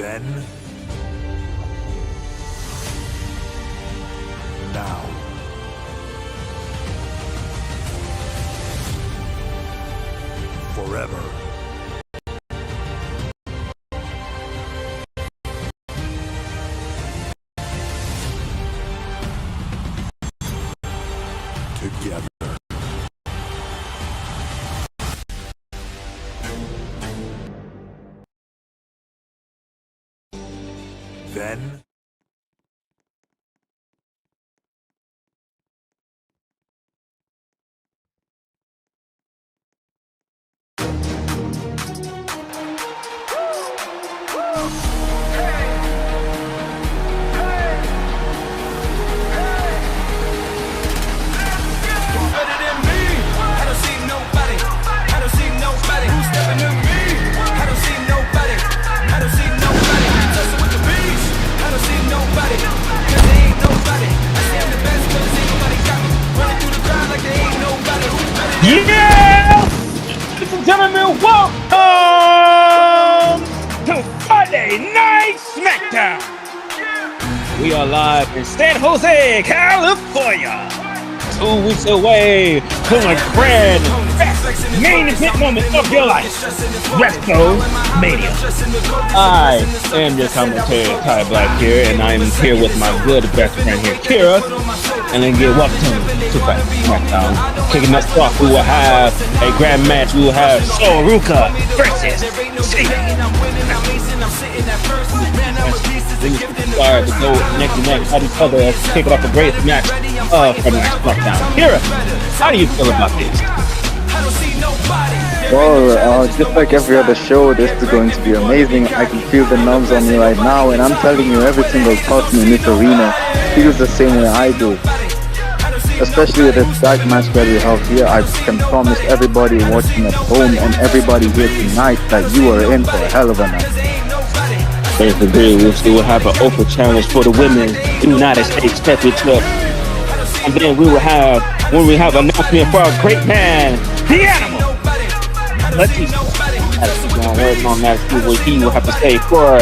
Then, now, forever. Together. Then, Yeah! Ladies and gentlemen, welcome to Friday Night SmackDown. We are live in San Jose, California. 2 weeks away from a grand main event moment of your life, WrestleMania. I am your commentator, Ty Black here, and I am here with my good best friend here, Kira. And then get welcome to SmackDown. Kicking us off, we will have a grand match. We will have Ruka versus to go neck to neck at each other as kick off a great match of Friday Night SmackDown. Kira, how do you feel about this? Well, just like every other show, this is going to be amazing. I can feel the numbs on me right now, and I'm telling you, every single person in this arena feels the same way I do. Especially with this dark match that we have here, I can promise everybody watching at home and everybody here tonight that you are in for a hell of a night. Basically, we will have an open challenge for the Women's United States Championship. And then we will have, when we have an announcement for our great man, the Animal, Batista. As we're going to work on that, see what he will have to say for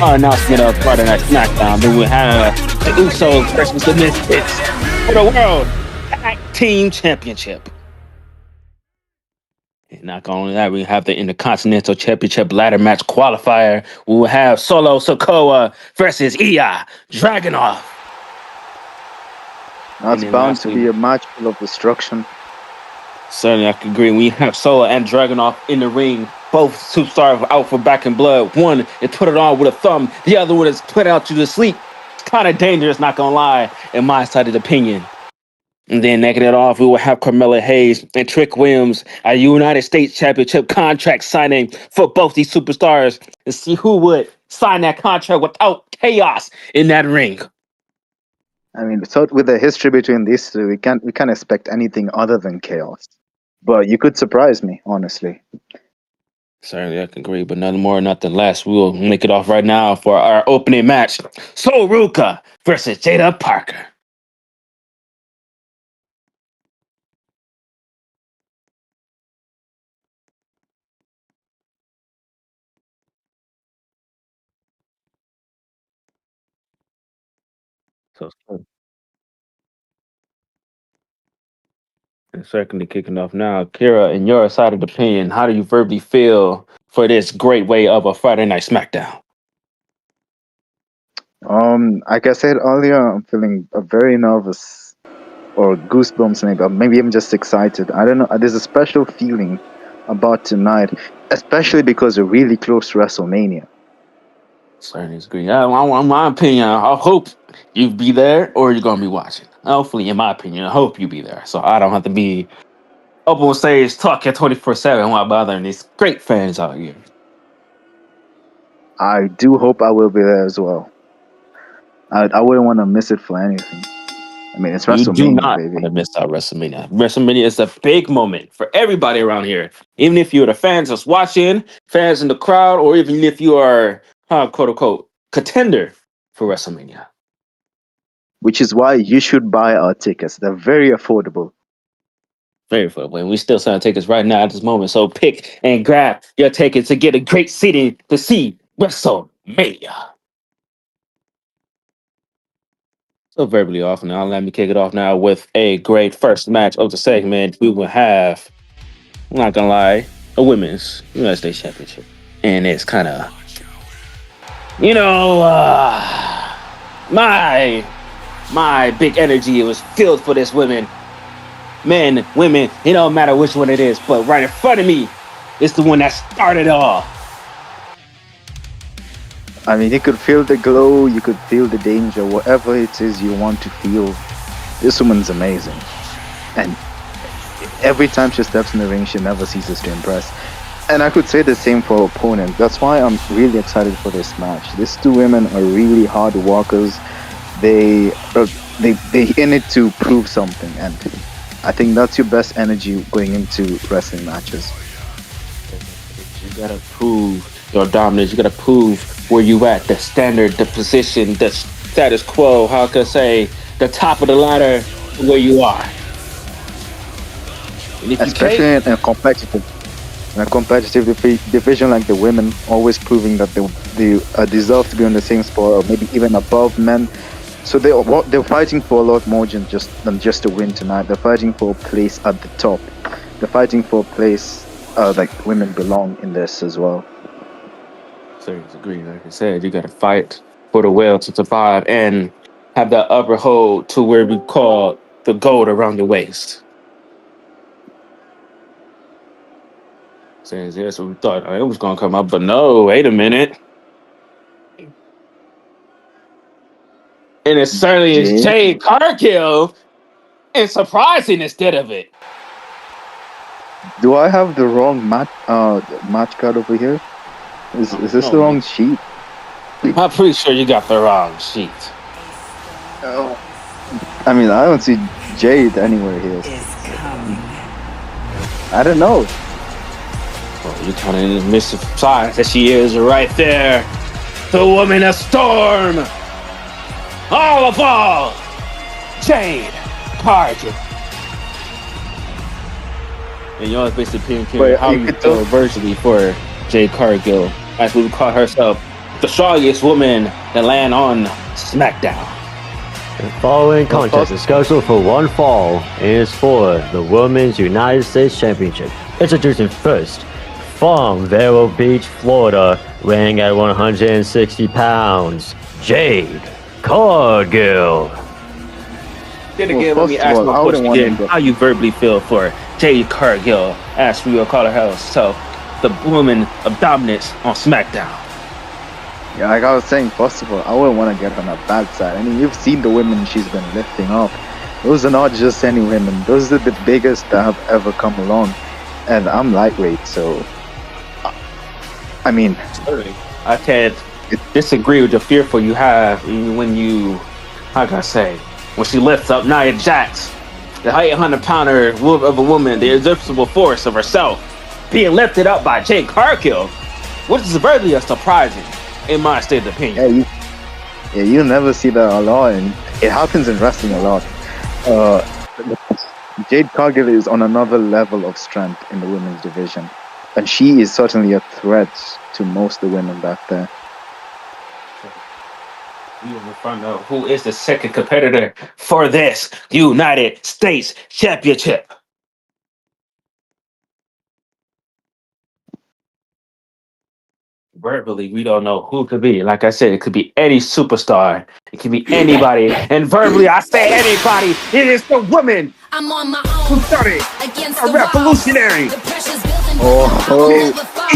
our announcement of Friday Night SmackDown. Then we'll have the Usos versus the Misfits for the World Tag Team Championship. And not only that, we have the Intercontinental Championship ladder match qualifier. We will have Solo Sikoa versus Iya Dragunov. That's bound to be a match full of destruction. Certainly, I can agree. We have Solo and Dragunov in the ring. Both superstars out for back in blood. One is put it on with a thumb. The other one is put out to sleep. It's kind of dangerous, not gonna lie, in my sided opinion. And then necking it off, we will have Carmella Hayes and Trick Williams, a United States Championship contract signing for both these superstars, and see who would sign that contract without chaos in that ring. I mean, so with the history between these two, we can't expect anything other than chaos. But you could surprise me, honestly. Certainly, I can agree, but nothing more, nothing less. We will make it off right now for our opening match: Ruka versus Jada Parker. And certainly kicking off now, Kira, in your side of the opinion, how do you verbally feel for this great way of a Friday Night SmackDown? Like I said earlier, I'm feeling very nervous or goosebumps, maybe I'm just excited. I don't know. There's a special feeling about tonight, especially because we're really close to WrestleMania. Certainly agree. In my opinion, I hope you be there or you're gonna be watching. Hopefully, in my opinion, I hope you be there, so I don't have to be up on stage talking 24/7 while bothering these great fans out here. I do hope I will be there as well. I wouldn't want to miss it for anything. I mean, it's WrestleMania, you do not baby. want to miss out WrestleMania. WrestleMania is a big moment for everybody around here. Even if you're the fans that's watching, fans in the crowd, or even if you are, quote unquote, contender for WrestleMania. Which is why you should buy our tickets. They're very affordable. Very affordable. And we still selling tickets right now at this moment. So pick and grab your tickets to get a great seating to see WrestleMania. Mania. So verbally off now. Let me kick it off now with a great first match of the segment. We will have, I'm not gonna lie, a women's United States Championship. And it's kind of, you know, my big energy was filled for this women. Men, women, it don't matter which one it is, but right in front of me is the one that started it all. I mean, you could feel the glow, you could feel the danger, whatever it is you want to feel. This woman's amazing. And every time she steps in the ring, she never ceases to impress. And I could say the same for her opponent. That's why I'm really excited for this match. These two women are really hard workers. They in it to prove something, and I think that's your best energy going into wrestling matches. You gotta prove your dominance. You gotta prove where you at, the standard, the position, the status quo. How can I say the top of the ladder where you are? And if Especially in a competitive division like the women, always proving that they deserve to be on the same spot or maybe even above men. So they're fighting for a lot more than just a win tonight. They're fighting for a place at the top. They're fighting for a place like women belong in this as well. Serious agree. Like I said, you got to fight for the will to survive and have that upper hold to where we call the gold around your waist. Saying that's what we thought it was going to come up, but no, wait a minute. And it certainly is Jade Cargill, and surprising instead of it. Do I have the wrong match card over here? Is this the wrong sheet? I'm pretty sure you got the wrong sheet. Oh. I mean, I don't see Jade anywhere here. I don't know. Well, you're kind of in the midst of signs that she is right there. The woman of storm. All of all, Jade Cargill. And you know, it's basically how you feel virtually for Jade Cargill, as we would call herself the strongest woman that land on SmackDown. The following contest is scheduled for one fall and is for the Women's United States Championship. Introducing first, from Vero Beach, Florida, weighing at 160 pounds, Jade Cargill. Then again, let me ask my question again. How you verbally feel for Jade Cargill, as we will call her herself, the woman of dominance on SmackDown? Yeah, like I was saying, first of all, I wouldn't want to get her on a bad side. I mean, you've seen the women she's been lifting up. Those are not just any women. Those are the biggest that have ever come along. And I'm lightweight, so... I mean... I can't disagree with the fearful you have when you... How can I say? When she lifts up Nia Jax, the 800-pounder of a woman, the irresistible force of herself, being lifted up by Jade Cargill, which is very surprising, in my state of opinion. Yeah, you never see that a lot, and it happens in wrestling a lot. Jade Cargill is on another level of strength in the women's division, and she is certainly a threat to most of the women back there. We will find out who is the second competitor for this United States Championship. Verbally, we don't know who it could be. Like I said, it could be any superstar. It could be anybody. And verbally, I say anybody. It is the woman who started a revolutionary.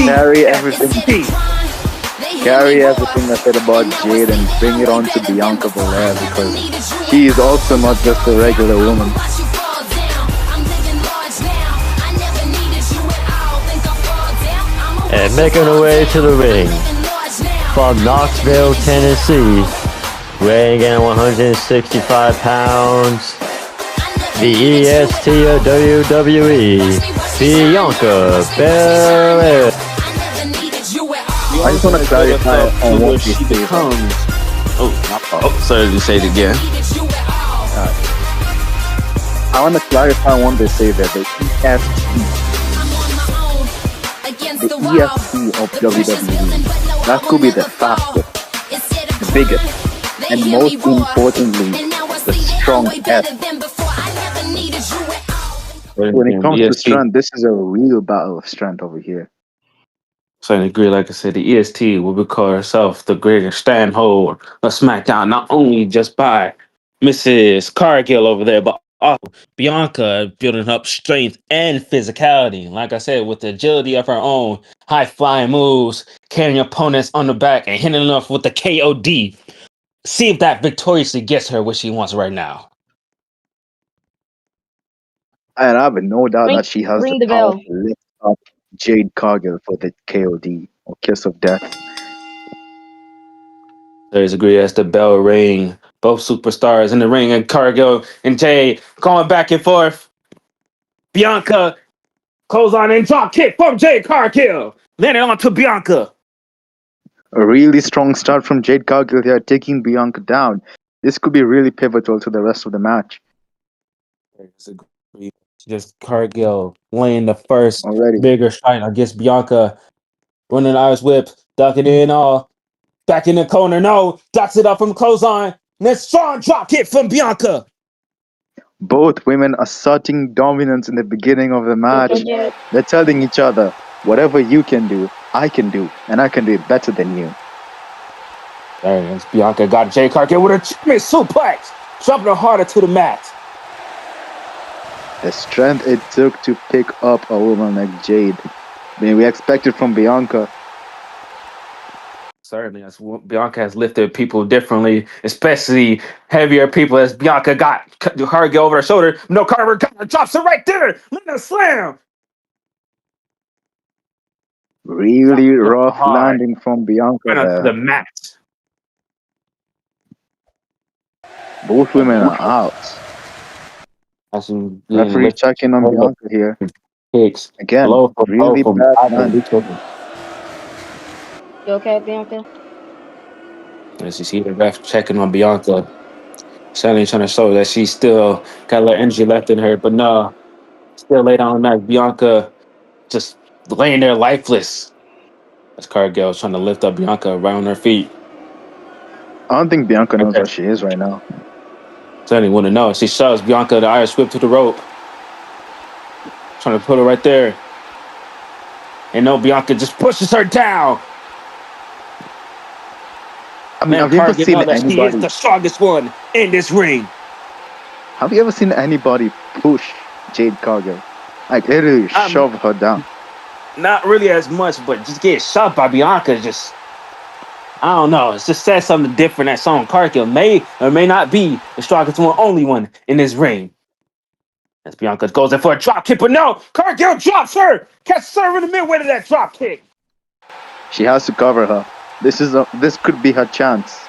Carry everything. Carry everything I said about Jade and bring it on to Bianca Belair, because she is also not just a regular woman. And making her way to the ring, from Knoxville, Tennessee, weighing in 165 pounds, the EST of WWE, Bianca Belair. I just want to clarify on what she becomes. Sorry to say it again. I want to clarify on what they say there. The EST of WWE. That could be the fastest, the biggest, and most importantly, the strongest. When it comes to strength, this is a real battle of strength over here. So I agree, like I said, the EST will be call herself the greatest stranglehold of SmackDown, not only just by Mrs. Cargill over there, but also Bianca building up strength and physicality. Like I said, with the agility of her own, high flying moves, carrying opponents on the back and hitting them off with the KOD. See if that victoriously gets her what she wants right now. And I have no doubt that she has the power to lift up Jade Cargill for the KOD or Kiss of Death. There's agree as the bell ring. Both superstars in the ring, and Cargill and Jade going back and forth. Bianca clothesline and drop kick from Jade Cargill. Landing onto Bianca. A really strong start from Jade Cargill here, taking Bianca down. This could be really pivotal to the rest of the match. Just Cargill laying the first Already. bigger shot against Bianca. Running the Irish whip, ducking in all. Back in the corner, no. Ducks it up from clothesline. Then strong drop kick from Bianca. Both women asserting dominance in the beginning of the match. They're telling each other, whatever you can do, I can do, and I can do it better than you. There it is. Bianca got Jade Cargill with a German suplex, dropping her harder to the mat. The strength it took to pick up a woman like Jade. I mean, we expect it from Bianca. Certainly, as Bianca has lifted people differently, especially heavier people. As Bianca got Cargill over her shoulder, no, Carver drops her right there. Let her slam. Really rough landing from Bianca there. The mat. Both women are out. Referee checking on Bianca here. Kicks. Again, really bad landing. You okay, Bianca? As you see the ref checking on Bianca, Sally trying to show that she still got a little energy left in her, but no, still laid on the mat. Bianca just laying there lifeless. As Cargill trying to lift up Bianca right on her feet. I don't think Bianca knows where she is right now. Certainly wouldn't know. She shoves Bianca the Irish whip to the rope, trying to put her right there. And no, Bianca just pushes her down. I mean, have you ever seen anybody? She is the strongest one in this ring. Have you ever seen anybody push Jade Cargill? Like literally shove her down. Not really as much, but just get shoved by Bianca. Just, I don't know. It just says something different. That song Cargill may or may not be the strongest one, only one in this ring. As Bianca goes in for a drop kick, but no, Cargill drops her. Catches her in the midway to that drop kick. She has to cover her. This could be her chance.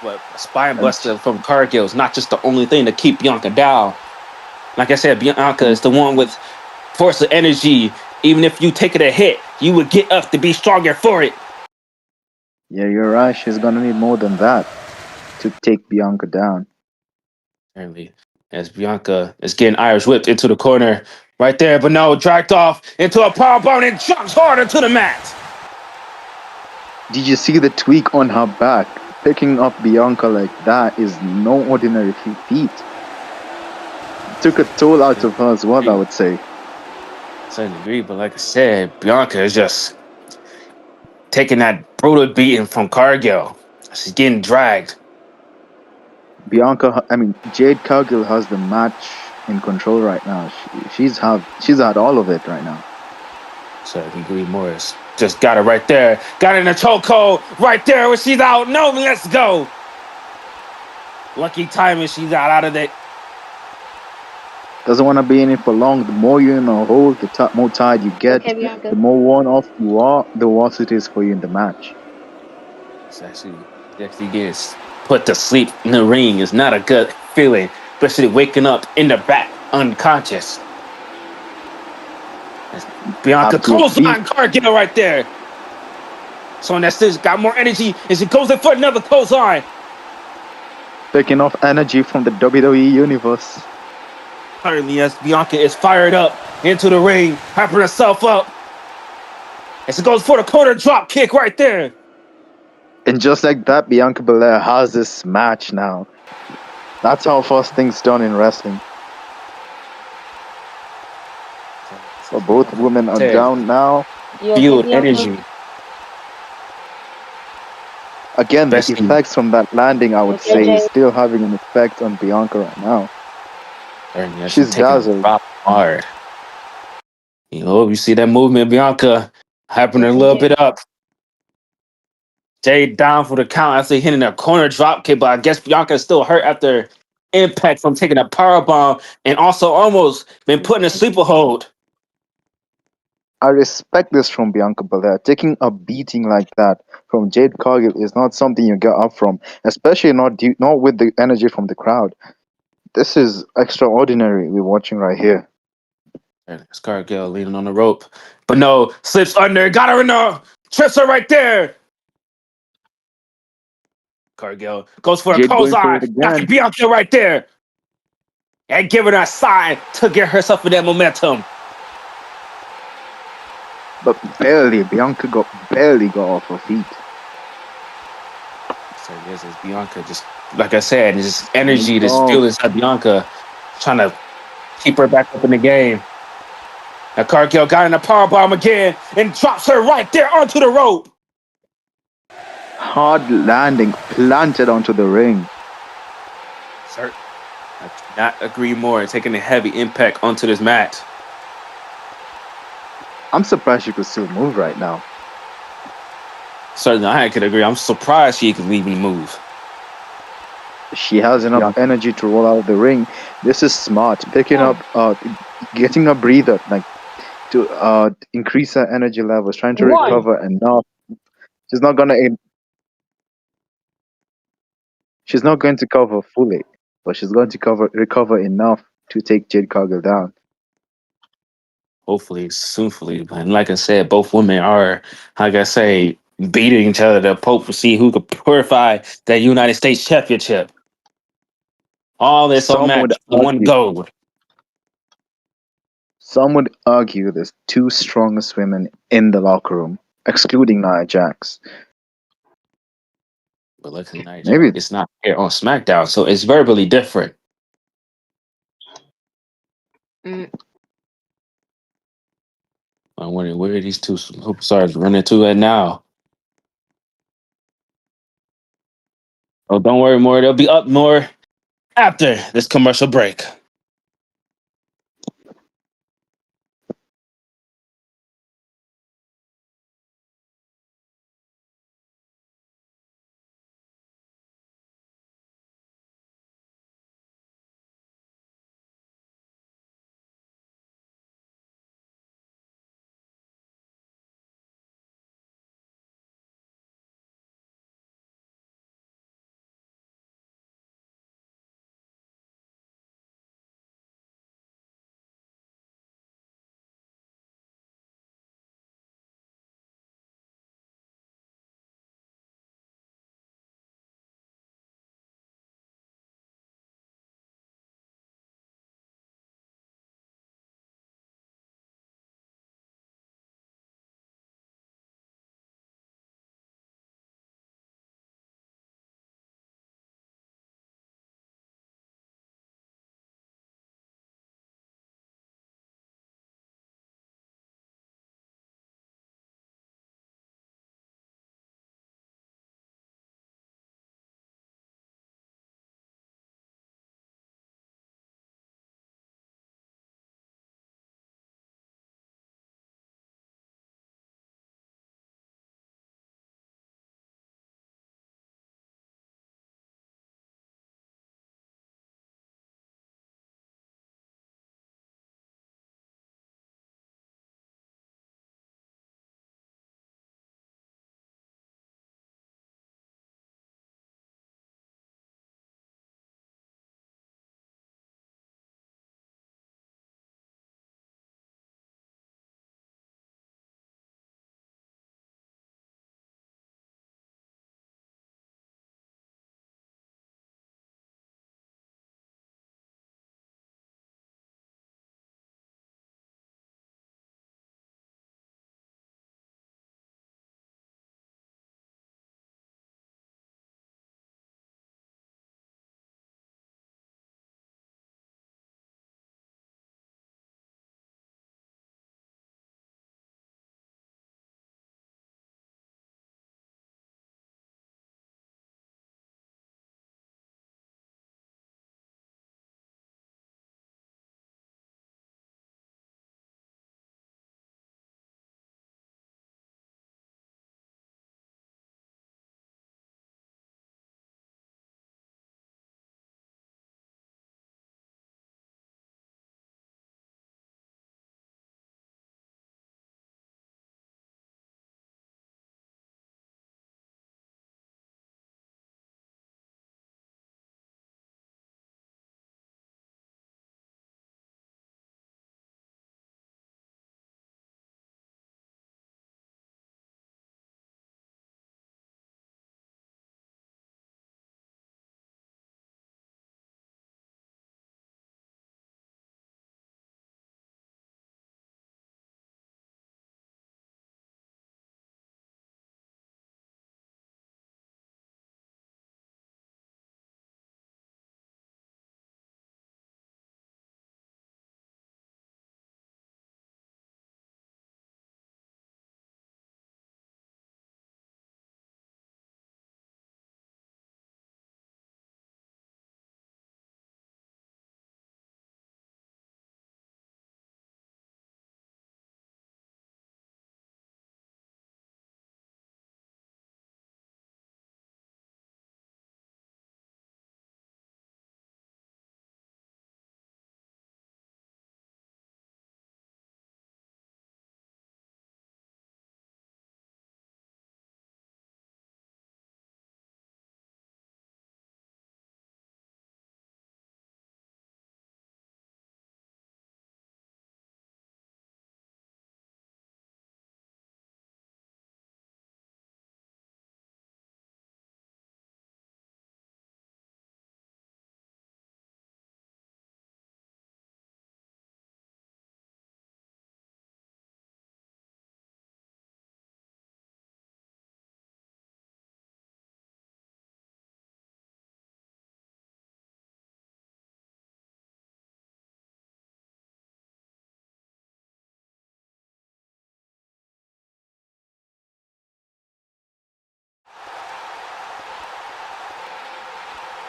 But a spine buster from Cargill is not just the only thing to keep Bianca down. Like I said, Bianca is the one with force of energy. Even if you take it a hit, you would get up to be stronger for it. Yeah, you're right. She's gonna need more than that to take Bianca down. Apparently, as Bianca is getting Irish whipped into the corner right there, but no, dragged off into a powerbomb and jumps harder to the mat. Did you see the tweak on her back? Picking up Bianca like that is no ordinary feat. It took a toll out of her as well, I would say. I certainly agree, but like I said, Bianca is just taking that brutal beating from Cargill. She's getting dragged. Jade Cargill has the match in control right now. She's had all of it right now. So I can agree more. Just got her right there. Got her in a chokehold right there when she's out. No, let's go. Lucky timing, she's out of it. Doesn't want to be in it for long. The more you're in a hole, the more tired you get. The more worn off you are, the worse it is for you in the match. It's actually gets put to sleep in the ring is not a good feeling, especially waking up in the back unconscious. Bianca clothesline Cargill right there. So that's still got more energy as she goes in for another clothesline. Taking off energy from the WWE universe. Currently, as Bianca is fired up into the ring, hyping herself up. As it goes for the corner drop kick right there. And just like that, Bianca Belair has this match now. That's how fast things done in wrestling. But both women are down now. Field energy. Again, the Especially- effects from that landing, I would say, is still having an effect on Bianca right now. Yeah, She's taking a dazzled. drop hard. You see that movement, Bianca hyping her a little bit up. Jade down for the count after hitting a corner drop kick, but I guess Bianca is still hurt after impact from taking a power bomb and also almost been put in a sleeper hold. I respect this from Bianca Belair. Taking a beating like that from Jade Cargill is not something you get up from, especially not with the energy from the crowd. This is extraordinary we're watching right here. It's Cargill leaning on the rope, but no, slips under, got her in the trips her right there. Cargill goes for a Jade going for clothesline, it again. got Bianca right there, and giving her a sign to get herself in that momentum. But Bianca barely got off her feet. So yes, it's Bianca. Just like I said, it's just energy, this feel inside Bianca, trying to keep her back up in the game. Now Cargill got in a powerbomb again and drops her right there onto the rope. Hard landing, planted onto the ring. Sir, I cannot agree more. Taking a heavy impact onto this mat. I'm surprised she could still move right now. Certainly, I could agree. I'm surprised she could even move. She has enough energy to roll out of the ring. This is smart. Picking up, getting a breather, like to increase her energy levels, trying to recover enough. She's not going to cover fully, but she's going to recover enough to take Jade Cargill down. Hopefully, soonfully. And like I said, both women are, like I say, beating each other to Pope to see who could purify that United States Championship. All this on match, one gold. Some would argue there's two strongest women in the locker room, excluding Nia Jax. But luckily, maybe it's not here on SmackDown, so it's verbally different. I'm wondering where are these two superstars running to at now. Oh, don't worry, more. They'll be up more after this commercial break.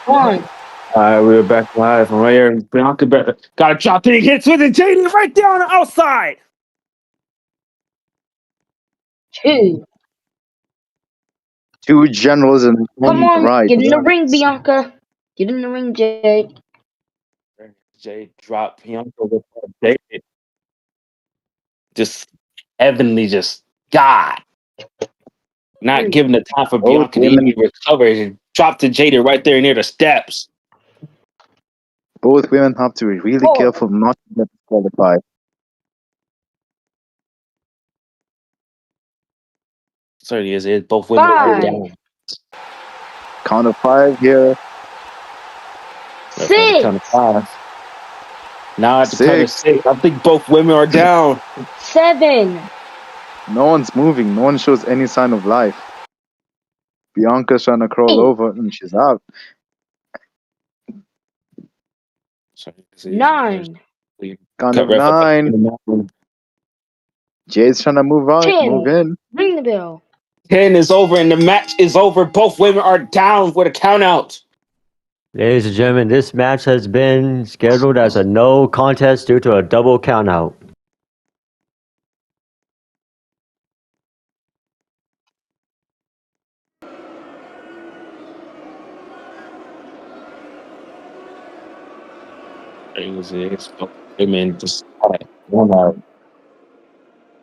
All right, we're back live from right here. Bianca got to drop 3 hits with it. JD right there on the outside. 2. Two generals and Come one on, right. get in the ring, Bianca. Get in the ring, Jade. Jade dropped Bianca with David. Just heavenly, just God. Not giving the time for Both Bianca to women, even recover. Dropped to Jada right there near the steps. both women have to be really 4. careful not to get disqualified. Certainly is. Both women are 5. down. Count of 5 here. Okay, the 6. count of 5. Now at the count of 6. 6, I think both women are down. 7. No one's moving. No one shows any sign of life. Bianca's trying to crawl 8. over and she's out. Sorry, 9. Count cut of ref up. 9. Jay's trying to move 10. in. Ring the bell. 10 is over and the match is over. Both women are down with a count out. Ladies and gentlemen, this match has been scheduled as a no contest due to a double countout. It's both women just one out.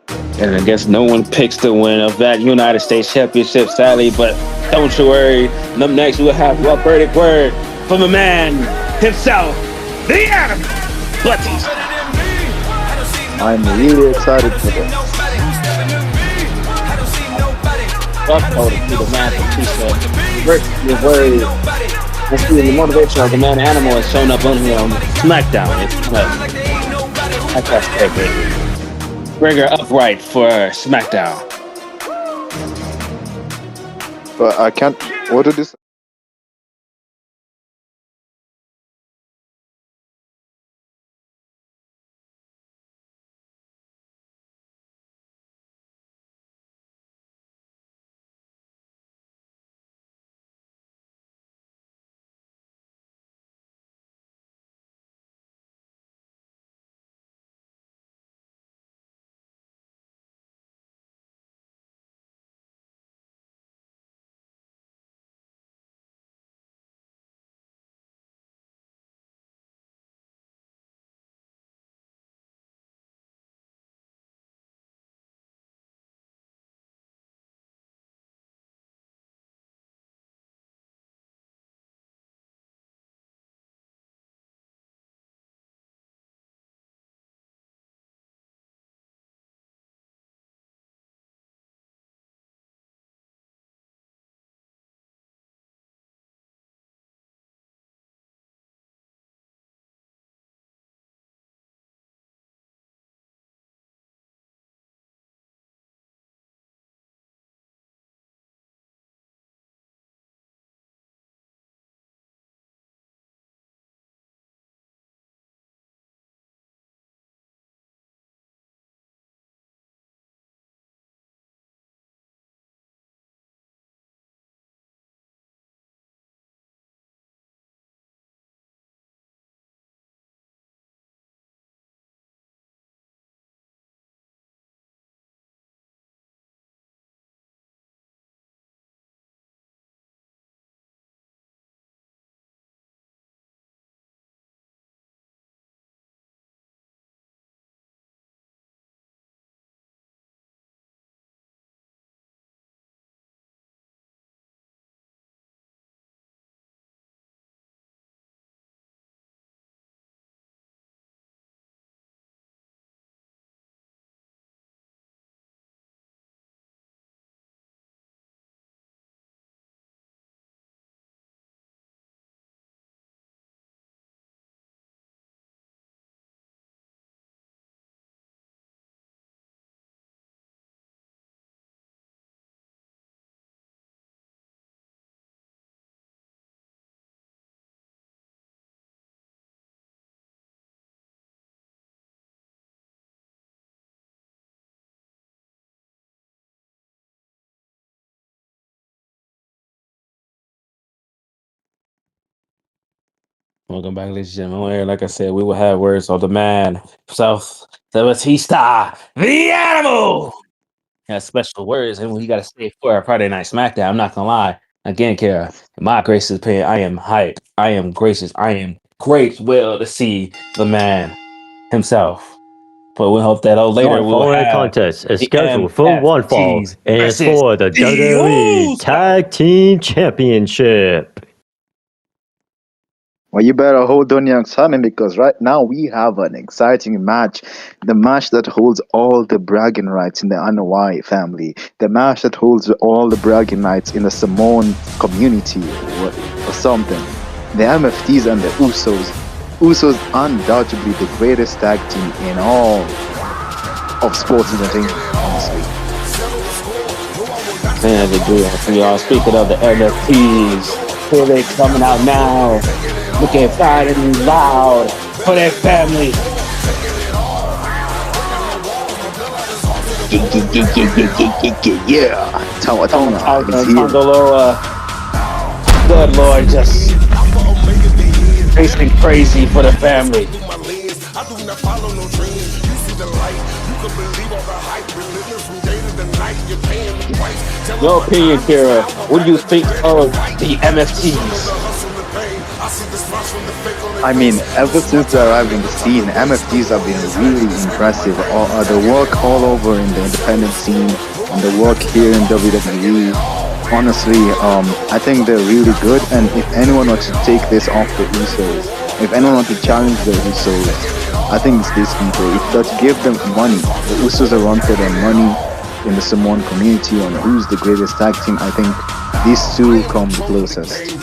And I guess no one picks the win of that United States Championship, sadly, but don't you worry. Up next, we'll have a verdict word from the man himself, the animal, Batista. I'm really excited for this. Welcome to the man Batista. Your word. Let's see the motivation of the man animal has shown up on here on SmackDown. It's that's perfect. Bring her upright for SmackDown. But I can't order this. Welcome back, ladies and gentlemen. Like I said, we will have words of the man himself, the Batista, the animal. He has special words, and we got to say for our Friday Night SmackDown. I'm not gonna lie. Again, Kara, in my gracious opinion, I am hyped. I am gracious. I am great will to see the man himself. But we hope that later The we will following have contest is the scheduled for one fall MFTs and is versus for the the WWE Tag Team Championship. Well, you better hold on your excitement because right now we have an exciting match. The match that holds all the bragging rights in the Anoa'i family. The match that holds all the bragging rights in the Samoan community or something. The MFTs and the Usos. Usos undoubtedly the greatest tag team in all of sports entertainment, honestly. Man, they do. Y'all speaking of the NFTs, here they coming out now, looking fine and loud for their family. Yeah, Tawatonga is here. Tongaloa, good lord, just racing crazy for the family. Your opinion, Kara, what do you think of the MFTs? I mean, ever since they arrived in the scene, MFTs have been really impressive. The work all over in the independent scene and the work here in WWE. Honestly, I think they're really good. And if anyone wants to take this off the Usos, if anyone wants to challenge the Usos, I think it's these people. If that's give them money, the Usos are run for their money in the Samoan community on who's the greatest tag team. I think these two come the closest.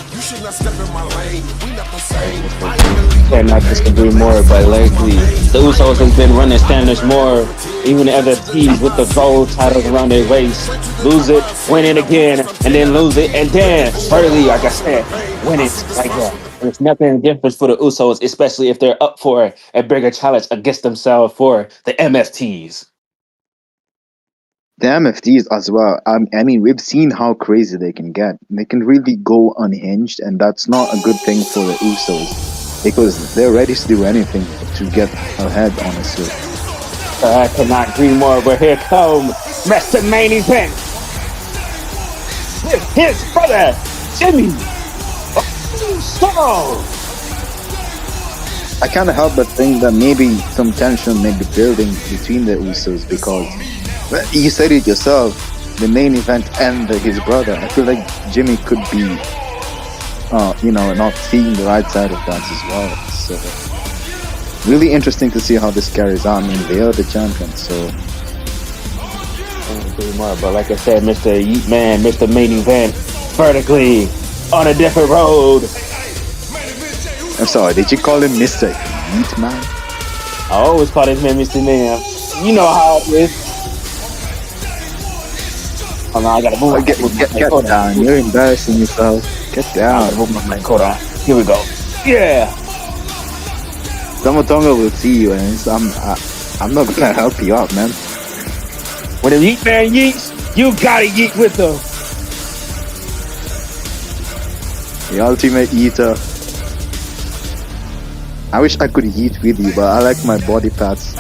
Cannot disagree more, but lately the Usos has been running standards more. Even the MFTs with the gold titles around their waist, lose it, win it again, and then lose it, and then finally, like I said, win it like that. There's nothing different for the Usos, especially if they're up for a bigger challenge against themselves for the MFTs. The MFTs as well. I mean, we've seen how crazy they can get. They can really go unhinged, and that's not a good thing for the Usos because they're ready to do anything to get ahead, honestly. I cannot agree more, but here comes Mr. Main Event with his brother, Jimmy. So, I can't help but think that maybe some tension may be building between the Usos because well, you said it yourself, the main event and his brother. I feel like Jimmy could be, not seeing the right side of that as well. So, really interesting to see how this carries on. I mean, they are the champions, so. more, but like I said, Mr. Yeet Man, Mr. Main Event, vertically on a different road. I'm sorry, did you call him Mr. Yeet Man? I always call this man Mr. Man. You know how it is. Oh no, I gotta move. Get down. You're embarrassing yourself. Get down. Move my mic. Hold on. Here we go. Yeah. Tomatonga will see you, and I'm not gonna help you out, man. When the Yeet Man yeets, you gotta yeet with them. The ultimate eater. I wish I could eat with you, but I like my body parts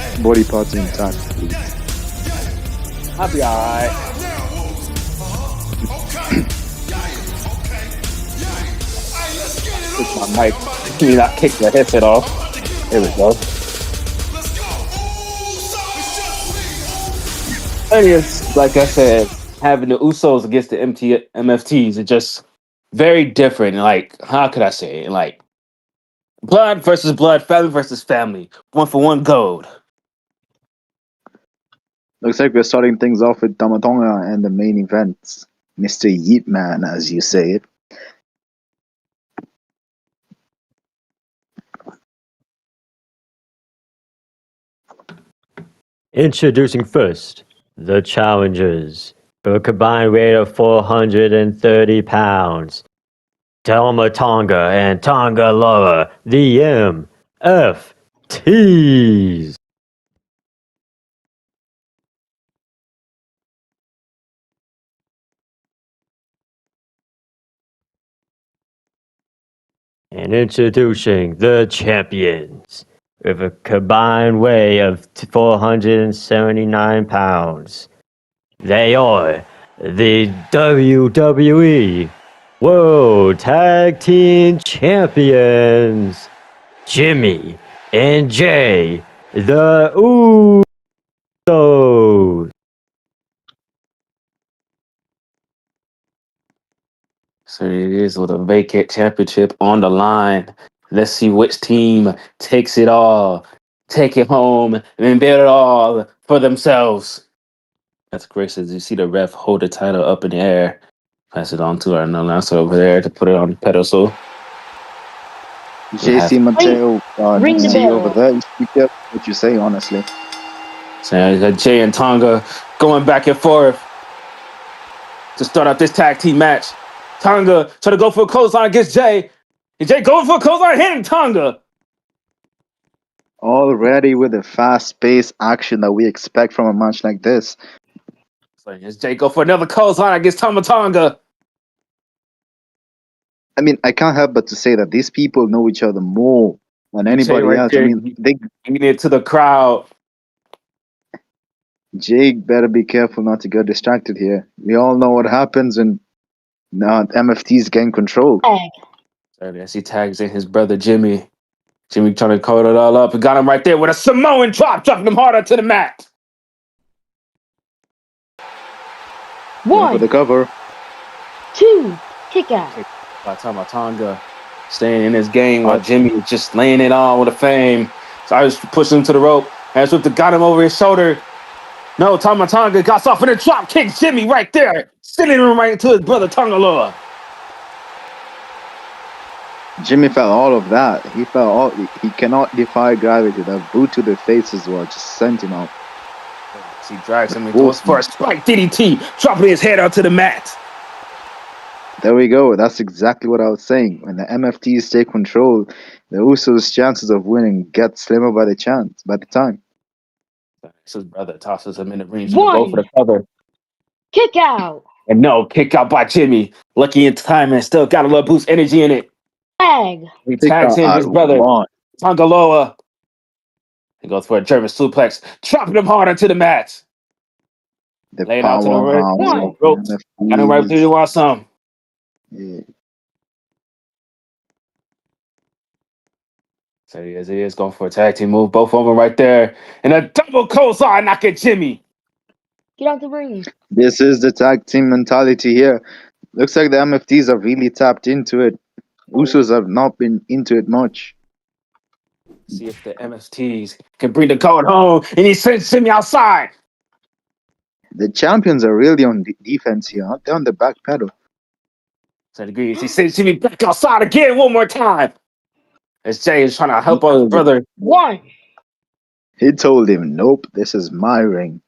intact, please. I'll be alright. Push my mic. Can you not kick the headset off? There we go. It is, like I said, having the Usos against the MFTs are just very different. Like, how could I say it? Like, blood versus blood, family versus family. One for one gold. Looks like we're starting things off with Tamatonga and the main events. Mr. Yeet Man, as you say it. Introducing first, the challengers, for a combined weight of 430 pounds. Tama Tonga and Tonga Loa, the MFTs. And introducing the champions with a combined weight of 479 pounds. They are the WWE World Tag Team Champions, Jimmy and Jay, the Usos. So it is with a vacant championship on the line. Let's see which team takes it all, take it home, and then build it all for themselves. That's great. As you see the ref hold the title up in the air, pass it on to our announcer over there to put it on the pedestal. JC Mateo, Ring the see bell. over there. Be careful what you say, honestly. So you got Jay and Tonga going back and forth to start up this tag team match. Tonga try to go for a clothesline against Jay. And Jay going for a clothesline, hitting Tonga. Already with the fast-paced action that we expect from a match like this. So as Jay go for another clothesline against Tonga. I mean, I can't help but to say that these people know each other more than anybody right else. there. I mean, Giving it to the crowd. Jake better be careful not to get distracted here. We all know what happens when MFTs gain control. Tag. So as he tags in his brother Jimmy. Jimmy trying to coat it all up. He got him right there with a Samoan drop, dropping him harder to the mat. Going for the 1, cover. 2, kick out. By Tonga staying in his game while Jimmy is just laying it on with a fame. So I was pushing him to the rope. And Swift got him over his shoulder. No, Tonga got off in a drop kick. Jimmy right there, sending him right into his brother Tongaloa. Jimmy felt all of that. He felt all. He cannot defy gravity. That boot to the face as well just sent him out. He drags him into for a spike DDT, dropping his head onto the mat. There we go. That's exactly what I was saying. When the MFTs take control, the Usos' chances of winning get slimmer by the time. His brother tosses him in the ring to 1, go for the cover. kick out. And no, kick out by Jimmy. Lucky in time and still got a little boost energy in it. Tag. He tags in his brother, Tongaloa. He goes for a German suplex, dropping him hard onto the mat. The Laid out to the powerhouse ropes. of the Got him right through. You want some? Yeah. So he is going for a tag team move. Both of them right there. And a double clothesline knock at Jimmy. Get out the ring. This is the tag team mentality here. Looks like the MFTs have really tapped into it. Usos have not been into it much. See if the MFTs can bring the gold home. And he sends Jimmy outside. The champions are really on defense here. Aren't they on the back pedal? So he sends Jimmy back outside again one more time. As Jay is trying to help out his brother. 1, He told him, nope, this is my ring.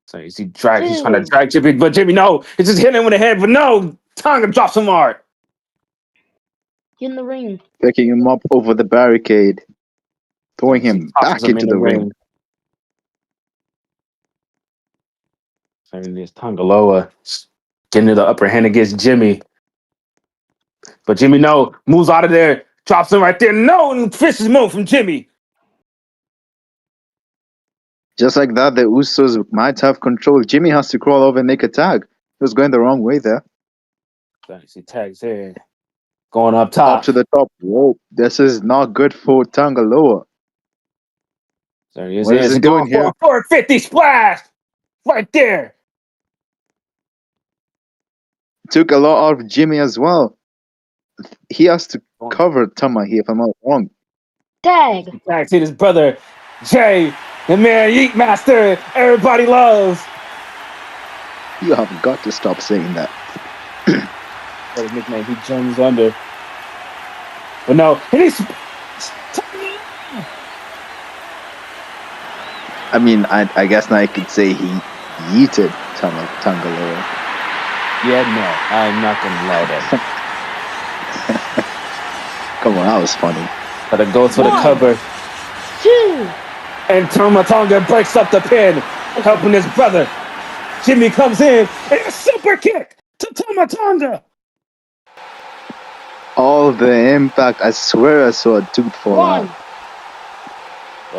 So you see, he's trying to drag Jimmy, but Jimmy, no, he's just hitting him with the head, but no, Tonga drops him hard. get in the ring. Picking him up over the barricade. Throwing him back into the ring. So there's Tongaloa getting the upper hand against Jimmy. But Jimmy, no, moves out of there, drops him right there. No, and fishes move from Jimmy. Just like that, the Usos might have control. Jimmy has to crawl over and make a tag. He was going the wrong way there. So he tags in. Going up top. Up to the top. Whoa, this is not good for Tongaloa. So he is. What is he doing here? 450 splash. Right there. Took a lot out of Jimmy as well. He has to cover Tama here, if I'm not wrong. Tag. Tags in his brother, Jay, the man Yeet Master, everybody loves. You have got to stop saying that. What his nickname, he jumps under. But no, and he's... I mean, I guess now I could say he yeeted Tongaloa. Yeah, no, I'm not going to lie there. Come on, that was funny. But it goes for the 1, cover. 2, And Tonga breaks up the pin, helping his brother. Jimmy comes in, and a super kick to Tonga. Oh, the impact. I swear I saw a tooth fall out. One.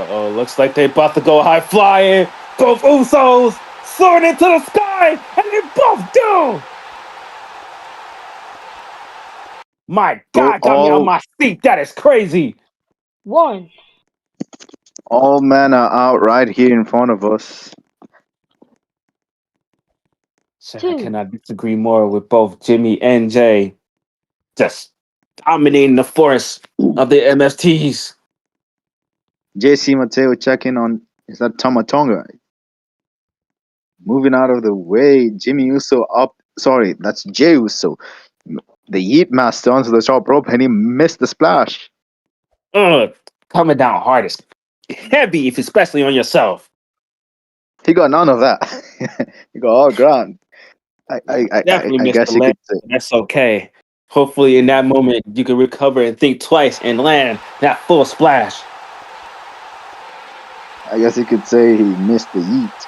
Uh-oh, looks like they about to go high flying. Both Usos soaring into the sky, and they both do. My God, got me on my feet. That is crazy. One. All men are out right here in front of us. So I Two. cannot disagree more with both Jimmy and Jay. Just dominating the force of the MSTs. JC Mateo checking on, is that Tamatonga? Moving out of the way. Jimmy Uso up. Sorry, that's Jay Uso. The Yeet Master onto the top rope, and he missed the splash. Coming down hard is heavy, if especially on yourself. He got none of that. He got all ground. Definitely I missed guess the you land. could say. That's okay. Hopefully, in that moment, you can recover and think twice and land that full splash. I guess you could say he missed the Yeet.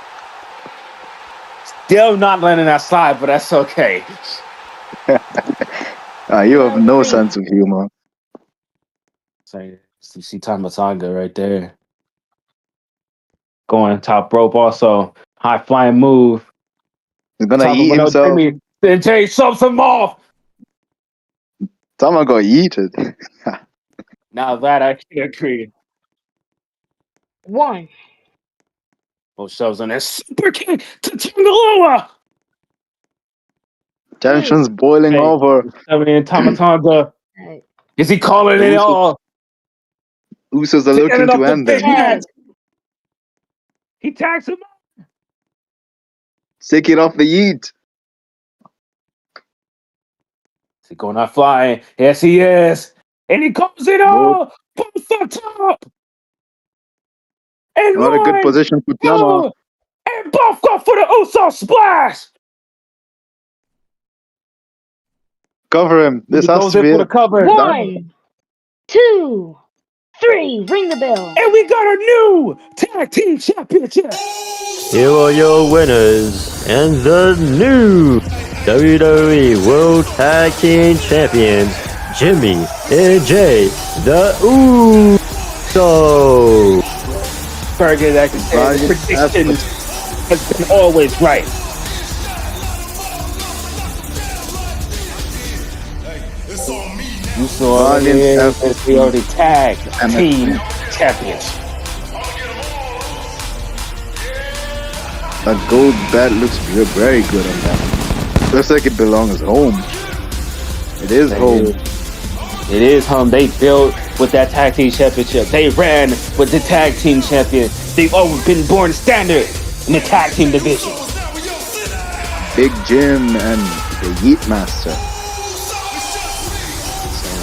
Still not landing that slide, but that's okay. You have no sense of humor. So you see Tamatanga right there. Going top rope also. High flying move. He's gonna Top eat of himself. Jimmy. Then Jay shoves him off. Someone got yeeted. Now that I can agree. One. Both shoves on that super kick to Tangaloa. Tension's boiling over. And Tamatanga. Hey. Is he calling it all? Usos are looking to end big this. match. He tags him up. Take it off the Yeet. Is he going out flying? Yes, he is. And he calls it all. Both the top. And Not a good one, position for Tama. two, and both go for the Uso splash. Cover him. This He has goes to in be for the it. cover. One. Two. Three. Ring the bell. And we got a new tag team championship. Here are your winners and the new WWE World Tag Team Champions, Jimmy and Jay, the Usos. Cargill, I can say the prediction has been always right. Uso already tag team champions. That gold bat looks very good on that. Looks like it belongs home. It is home. It is home. They built with that tag team championship. They ran with the tag team champion. They've always been born standard in the tag team division. Big Jim and the Yeet Master.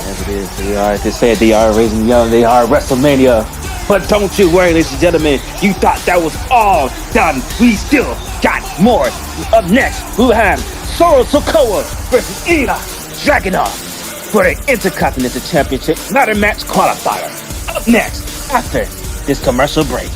As it is, they say they are raising young. They are WrestleMania. But don't you worry, ladies and gentlemen. You thought that was all done. We still got more. Up next, we'll have Soro Sokoa versus Ira Dragunov for the Intercontinental Championship ladder match qualifier. Up next, after this commercial break.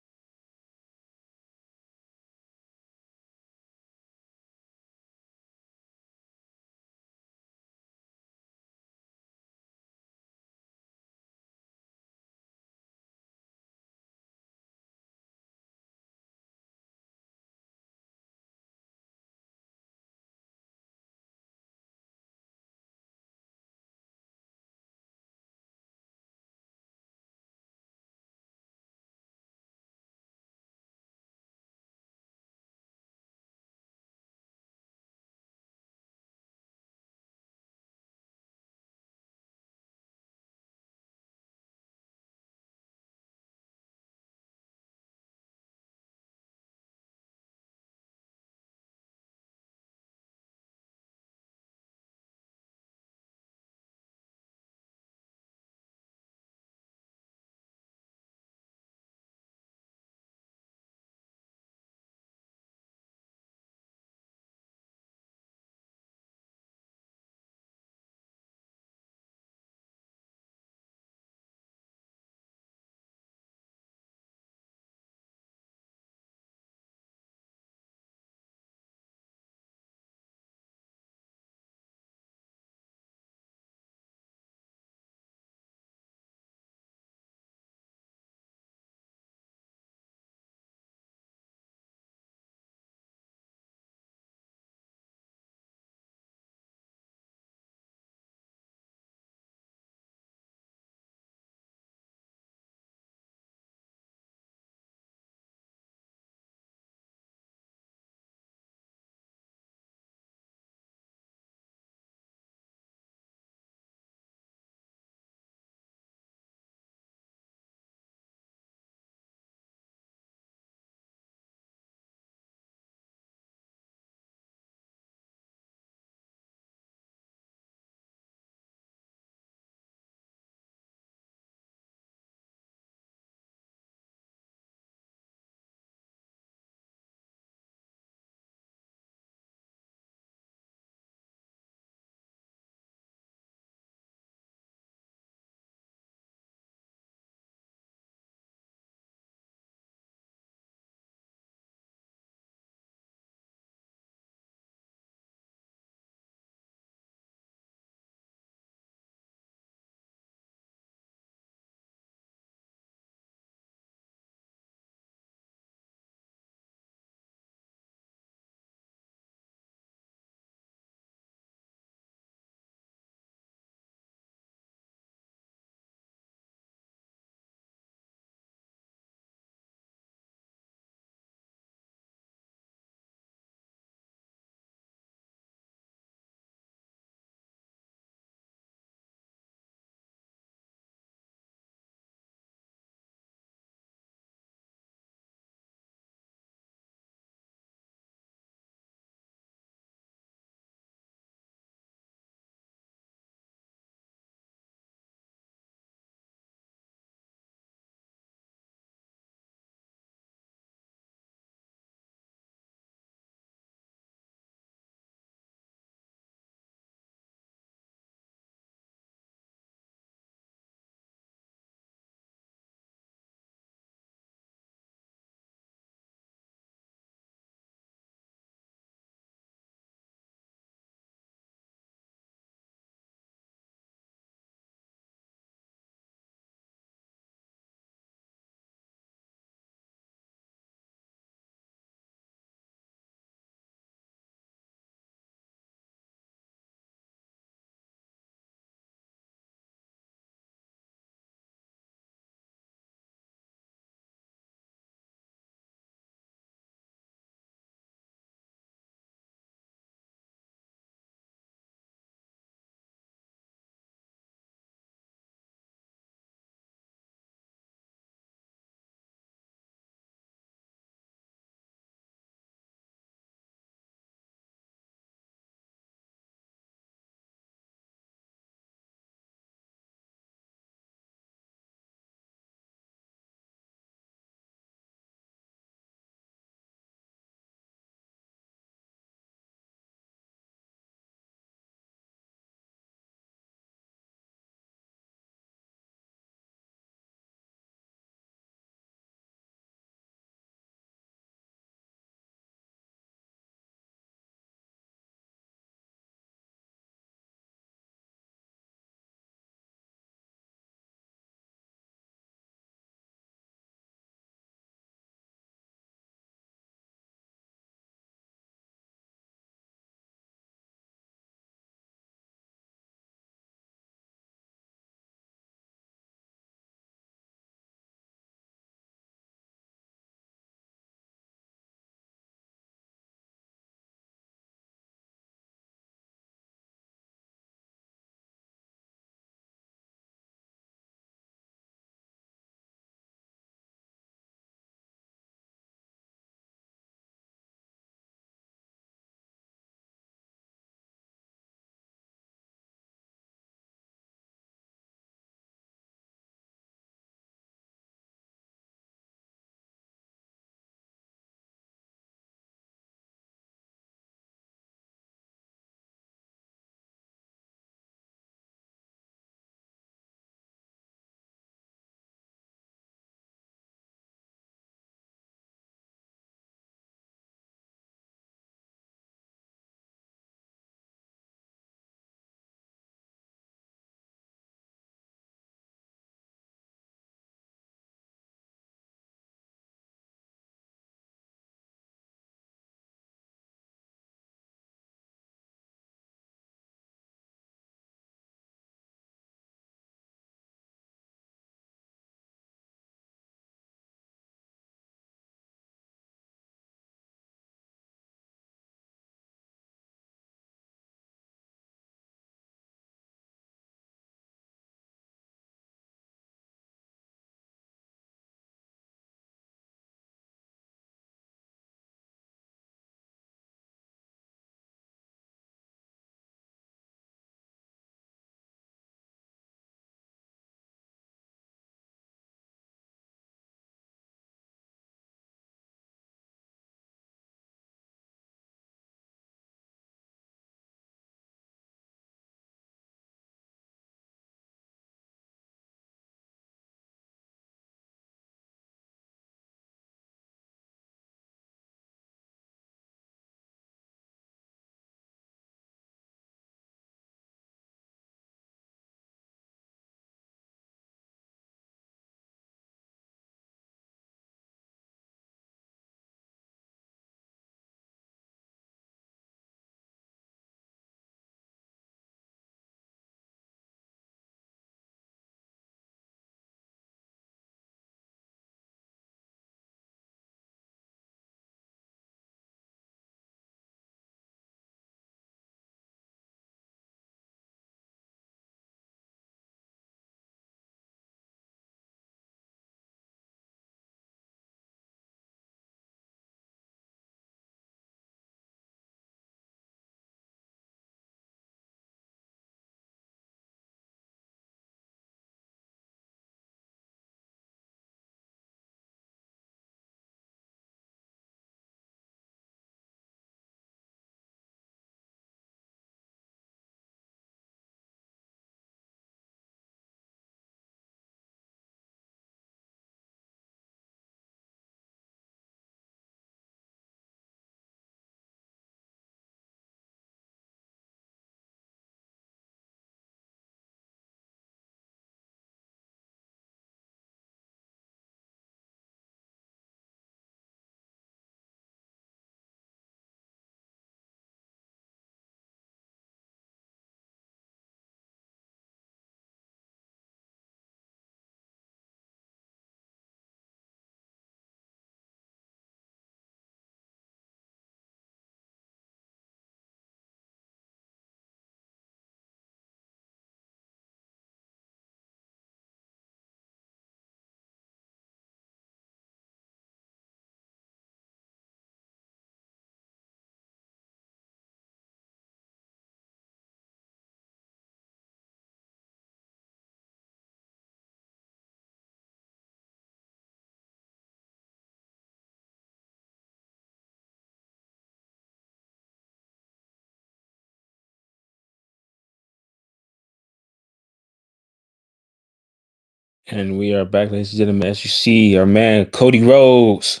And we are back, ladies and gentlemen. As you see, our man Cody Rhodes.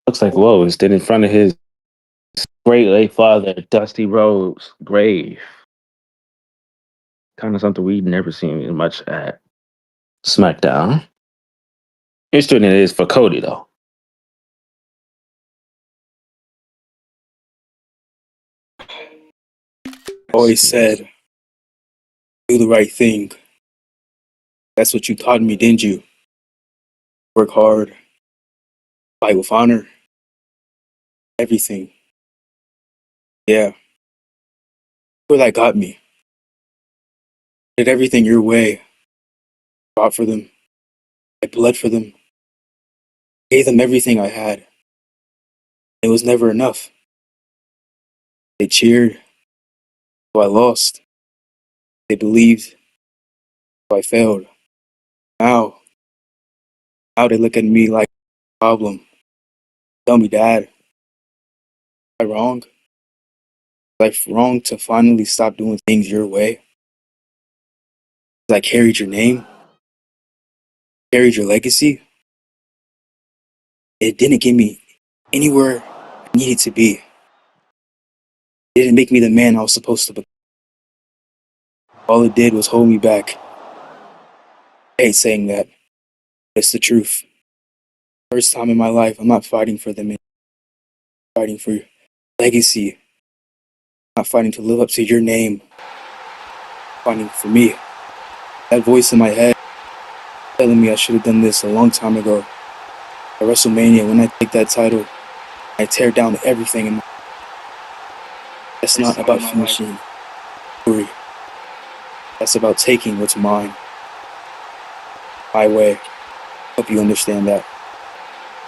Looks like Lowe stood in front of his great late father, Dusty Rhodes' grave. Kind of something we've never seen much at SmackDown. Interesting it is for Cody, though. Always said, do the right thing. That's what you taught me, didn't you? Work hard, fight with honor, everything. Yeah. Where that got me. Did everything your way. Fought for them. I bled for them. Gave them everything I had. It was never enough. They cheered, so I lost. They believed, so I failed. Now they look at me like a problem. Tell me, Dad, am I wrong? Was I wrong to finally stop doing things your way? I carried your name, carried your legacy. It didn't get me anywhere I needed to be. It didn't make me the man I was supposed to be. All it did was hold me back. I hate saying that. It's the truth. First time in my life, I'm not fighting for them. I'm fighting for your legacy. I'm not fighting to live up to your name. I'm fighting for me. That voice in my head telling me I should have done this a long time ago. At WrestleMania, when I take that title, I tear down everything in my life. That's not about finishing glory. That's about taking what's mine. My way. Hope you understand that.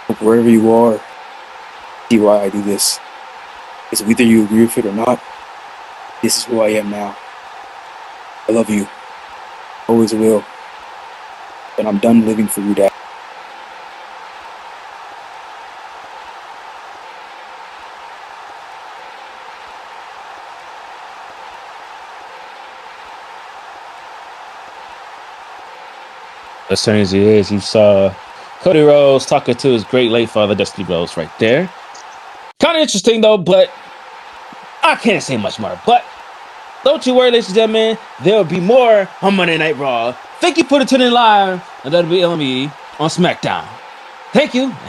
Hope wherever you are, see why I do this. Because whether you agree with it or not, this is who I am now. I love you. Always will. But I'm done living for you, Dad. As soon as he is, you saw Cody Rhodes talking to his great late father, Dusty Rhodes, right there. Kind of interesting, though, but I can't say much more. But don't you worry, ladies and gentlemen. There will be more on Monday Night Raw. Thank you for tuning in live on WWE on SmackDown. Thank you.